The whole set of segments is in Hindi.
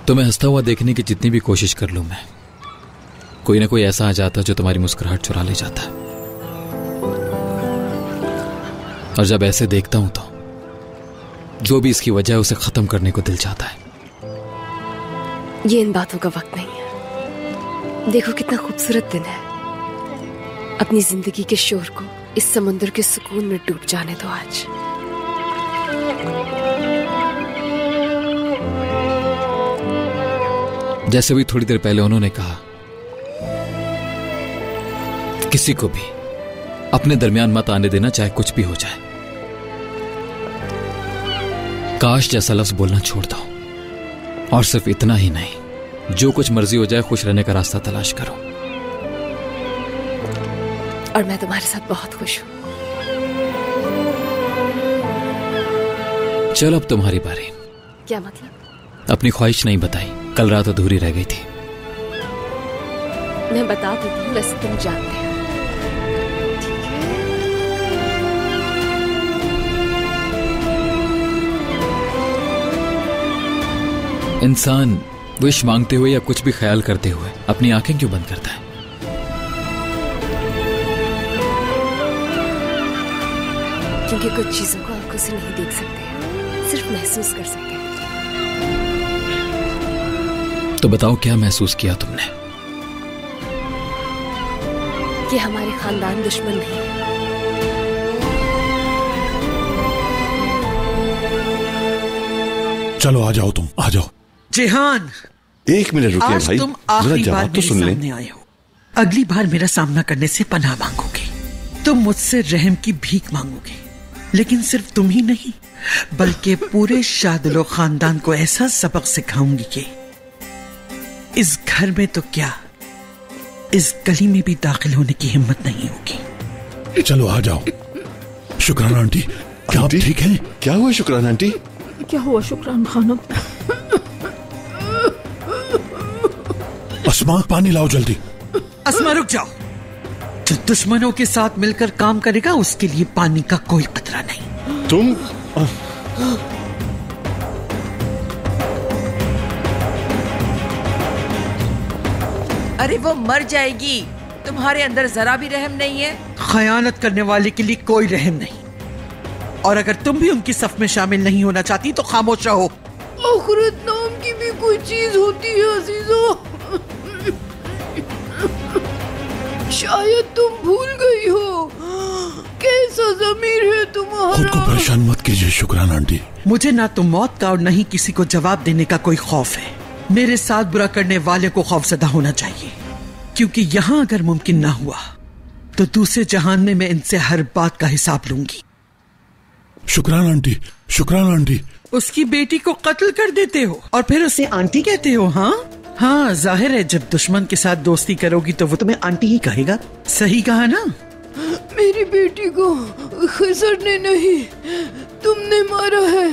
तुम्हें हंसता हुआ देखने की जितनी भी कोशिश कर लूं मैं, कोई ना कोई ऐसा आ जाता जो तुम्हारी मुस्कुराहट चुरा ले जाता है। और जब ऐसे देखता हूं तो जो भी इसकी वजह है उसे खत्म करने को दिल चाहता है। ये इन बातों का वक्त नहीं है। देखो कितना खूबसूरत दिन है। अपनी जिंदगी के शोर को इस समुद्र के सुकून में डूब जाने दो आज। जैसे भी थोड़ी देर पहले उन्होंने कहा, किसी को भी अपने दरमियान मत आने देना, चाहे कुछ भी हो जाए। काश जैसा लफ्ज बोलना छोड़ दो, और सिर्फ इतना ही नहीं, जो कुछ मर्जी हो जाए खुश रहने का रास्ता तलाश करो। और मैं तुम्हारे साथ बहुत खुश हूं। चलो अब तुम्हारी बारी। क्या मतलब? अपनी ख्वाहिश नहीं बताई, कल रात अधूरी रह गई थी। मैं बता देती हूँ, वैसे तुम जानते हो। इंसान विश मांगते हुए या कुछ भी ख्याल करते हुए अपनी आंखें क्यों बंद करता है? क्योंकि कुछ चीजों को आंखों से नहीं देख सकते, सिर्फ महसूस कर सकते हैं। तो बताओ क्या महसूस किया तुमने? कि हमारे खानदान दुश्मन नहीं है। चलो आ जाओ, तुम आ जाओ। जिहान, एक मिनट रुकिए आज भाई, तुम आखिरी जरा बार जवाब तो मेरे सुन ले। सामने आए हो। अगली बार मेरा सामना करने से पनाह मांगोगे, तुम मुझसे रहम की भीख मांगोगे। लेकिन सिर्फ तुम ही नहीं, बल्कि पूरे शाहदुलो खानदान को ऐसा सबक सिखाऊंगी कि इस घर में तो क्या, इस गली में भी दाखिल होने की हिम्मत नहीं होगी। चलो आ जाओ। शुक्राना आंटी, क्या आप ठीक हैं? क्या हुआ शुक्राना आंटी? क्या हुआ शुक्रान खानम? अस्मा, पानी लाओ जल्दी। अस्मा रुक जाओ। जो दुश्मनों के साथ मिलकर काम करेगा उसके लिए पानी का कोई खतरा नहीं। तुम अरे वो मर जाएगी, तुम्हारे अंदर जरा भी रहम नहीं है। खयानत करने वाले के लिए कोई रहम नहीं, और अगर तुम भी उनकी सफ में शामिल नहीं होना चाहती तो खामोश रहो। आखिरत नाम की भी कोई चीज होती है अजीजों। शायद तुम भूल गई हो कैसा ज़मीर है तुम्हारा। खुद को परेशान मत कीजिए शुक्राना आंटी। मुझे ना तो मौत का और न ही किसी को जवाब देने का कोई खौफ है। मेरे साथ बुरा करने वाले को खौफजदा होना चाहिए, क्योंकि यहाँ अगर मुमकिन ना हुआ तो दूसरे जहान में मैं इनसे हर बात का हिसाब लूंगी। शुक्राना आंटी, शुक्राना आंटी। उसकी बेटी को कत्ल कर देते हो और फिर उसे आंटी कहते हो? हाँ, जाहिर है जब दुश्मन के साथ दोस्ती करोगी तो वो तुम्हें आंटी ही कहेगा। सही कहा ना? मेरी बेटी को खिजर ने नहीं, तुमने मारा है।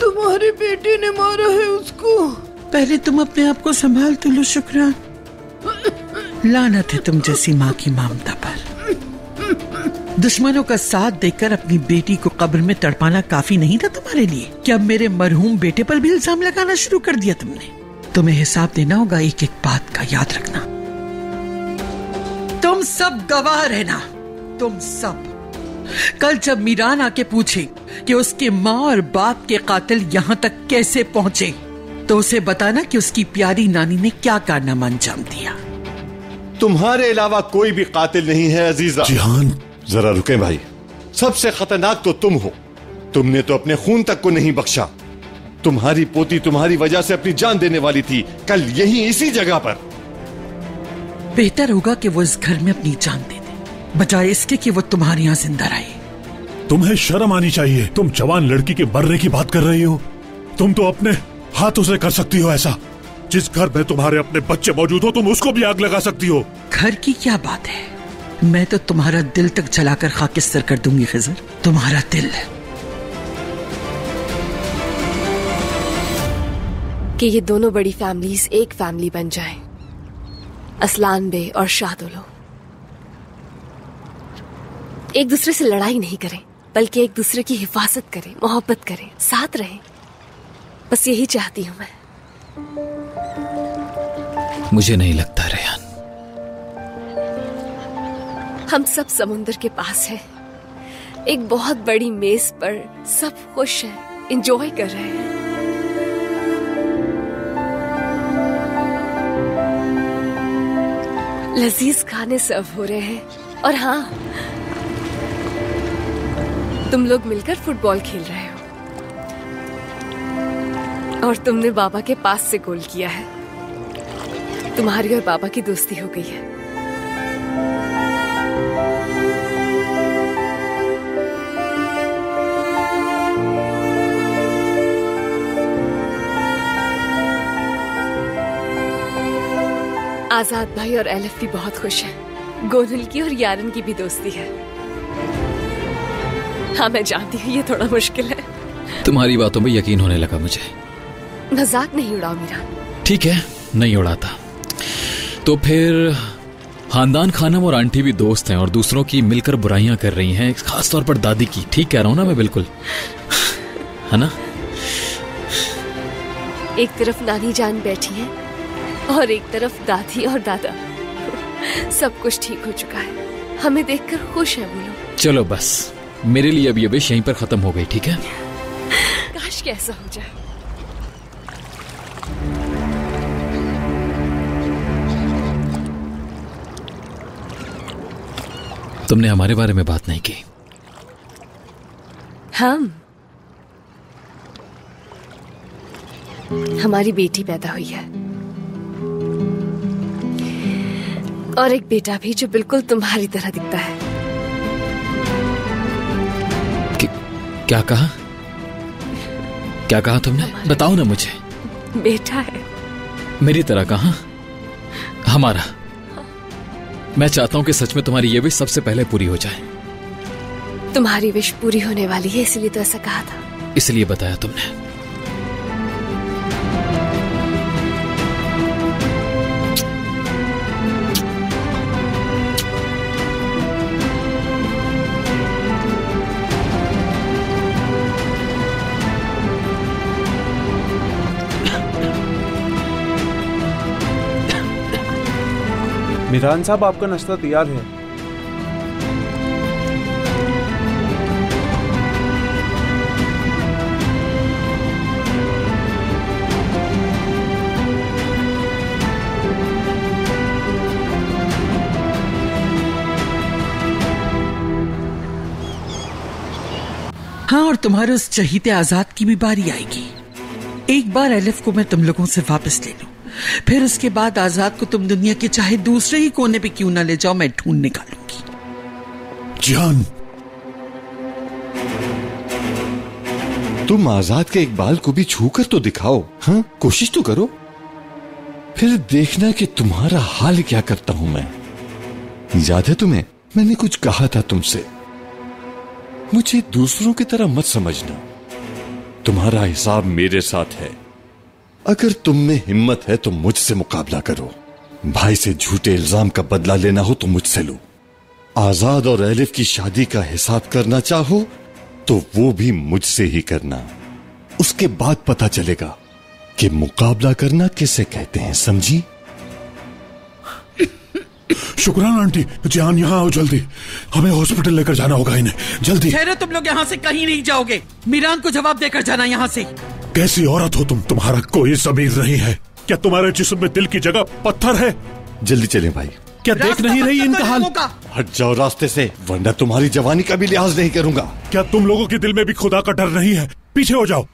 तुम्हारे बेटे ने मारा है उसको। पहले तुम अपने आप को संभाल तो लो शुक्रान। लानत है तुम जैसी माँ की ममता पर। दुश्मनों का साथ देकर अपनी बेटी को कब्र में तड़पाना काफी नहीं था तुम्हारे लिए? क्या मेरे मरहूम बेटे पर भी इल्जाम लगाना शुरू कर दिया तुमने? तुम्हें हिसाब देना होगा एक एक बात का, याद रखना। तुम सब गवाह रहना, तुम सब। कल जब मीरान आके पूछे कि उसके माँ और बाप के कातिल यहाँ तक कैसे पहुंचे, तो उसे बताना कि उसकी प्यारी नानी ने क्या कारनामा अंजाम दिया। तुम्हारे अलावा कोई भी कातिल नहीं है अजीजा। जिहान, जरा रुके भाई, सबसे खतरनाक तो तुम हो। तुमने तो अपने खून तक को नहीं बख्शा। तुम्हारी पोती तुम्हारी वजह से अपनी जान देने वाली थी, कल यहीं इसी जगह पर। बेहतर होगा कि वो इस घर में अपनी जान दे दे, बजाय इसके कि वो तुम्हारे यहाँ जिंदा रहे। तुम्हें शर्म आनी चाहिए। तुम जवान लड़की के मरने की बात कर रही हो। तुम तो अपने हाथों से कर सकती हो ऐसा। जिस घर में तुम्हारे अपने बच्चे मौजूद हो, तुम उसको भी आग लगा सकती हो। घर की क्या बात है, मैं तो तुम्हारा दिल तक जलाकर खाकिस्तर कर दूंगी खिजर। तुम्हारा दिल। कि ये दोनों बड़ी फैमिलीज एक फैमिली बन जाएं, असलान बे और शाहदुलो। एक दूसरे से लड़ाई नहीं करें, बल्कि एक दूसरे की हिफाजत करें, मोहब्बत करें, साथ रहें। बस यही चाहती हूँ मैं। मुझे नहीं लगता रेहान। हम सब समुंदर के पास हैं, एक बहुत बड़ी मेज पर सब खुश हैं, एंजॉय कर रहे हैं। लजीज खाने सर्व हो रहे हैं, और हाँ, तुम लोग मिलकर फुटबॉल खेल रहे हो और तुमने बाबा के पास से गोल किया है। तुम्हारी और बाबा की दोस्ती हो गई है। आजाद भाई और एलिफ भी बहुत खुश हैं। गोनुल की और यारन की भी दोस्ती है। हाँ, मैं जानती हूँ ये थोड़ा मुश्किल है। तुम्हारी बातों में यकीन होने लगा मुझे। मजाक नहीं उड़ाओ मीरा। ठीक है, नहीं उड़ाता। तो फिर खानदान खानम और आंटी भी दोस्त हैं और दूसरों की मिलकर बुराइयां कर रही हैं, खास तौर पर दादी की। ठीक कह रहा हूं ना मैं? बिल्कुल, है ना? एक तरफ नानी जान बैठी है और एक तरफ दादी और दादा। सब कुछ ठीक हो चुका है। हमें देखकर खुश है वो लोग। चलो बस, मेरे लिए अब ये विश यहीं पर खत्म हो गई। ठीक है? काश कि ऐसा हो जाए। तुमने हमारे बारे में बात नहीं की। हमारी बेटी पैदा हुई है और एक बेटा भी जो बिल्कुल तुम्हारी तरह दिखता है। क्या कहा? क्या कहा तुमने? बताओ ना मुझे। बेटा है। मेरी तरह कहा? हमारा। मैं चाहता हूं कि सच में तुम्हारी ये विश सबसे पहले पूरी हो जाए। तुम्हारी विश पूरी होने वाली है, इसलिए तो ऐसा कहा था। इसलिए बताया तुमने। मिरान साहब, आपका नाश्ता तैयार है। हाँ, और तुम्हारे उस चहीते आजाद की भी बारी आएगी। एक बार एलिफ को मैं तुम लोगों से वापस ले लूं, फिर उसके बाद आजाद को तुम दुनिया के चाहे दूसरे ही कोने पे क्यों ना ले जाओ, मैं ढूंढ निकालूंगी। जान, तुम आजाद के इकबाल को भी छू कर तो दिखाओ। हाँ, कोशिश तो करो, फिर देखना कि तुम्हारा हाल क्या करता हूं मैं। याद है तुम्हें, मैंने कुछ कहा था तुमसे। मुझे दूसरों की तरह मत समझना। तुम्हारा हिसाब मेरे साथ है। अगर तुम में हिम्मत है तो मुझसे मुकाबला करो। भाई से झूठे इल्जाम का बदला लेना हो तो मुझसे लो। आजाद और एलिफ की शादी का हिसाब करना चाहो तो वो भी मुझसे ही करना। उसके बाद पता चलेगा कि मुकाबला करना किसे कहते हैं, समझी? शुक्राना आंटी। जान, यहाँ आओ जल्दी, हमें हॉस्पिटल लेकर जाना होगा इन्हें, जल्दी। ठहरो, तुम लोग यहाँ से कहीं नहीं जाओगे। मीरान को जवाब देकर जाना यहाँ से। कैसी औरत हो तुम? तुम्हारा कोई ज़मीर नहीं है क्या? तुम्हारे जिस्म में दिल की जगह पत्थर है। जल्दी चलें भाई। क्या देख नहीं रही इनका हाल? हट जाओ रास्ते से, वरना तुम्हारी जवानी का भी लिहाज नहीं करूंगा। क्या तुम लोगों के दिल में भी खुदा का डर नहीं है? पीछे हो जाओ।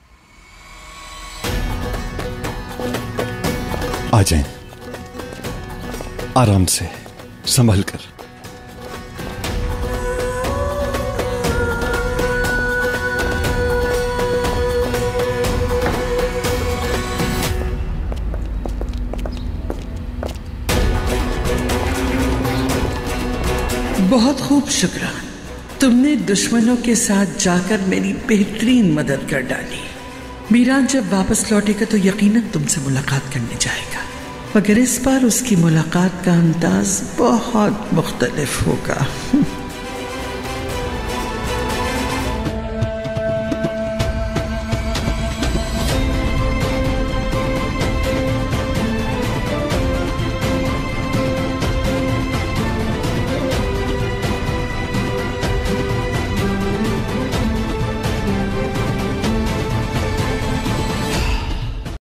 आ जाएं, आराम से, संभल कर। बहुत खूब शुक्रान, तुमने दुश्मनों के साथ जाकर मेरी बेहतरीन मदद कर डाली। मीरान जब वापस लौटेगा तो यकीनन तुमसे मुलाकात करने जाएगा, मगर इस बार उसकी मुलाकात का अंदाज बहुत मुख्तलिफ होगा।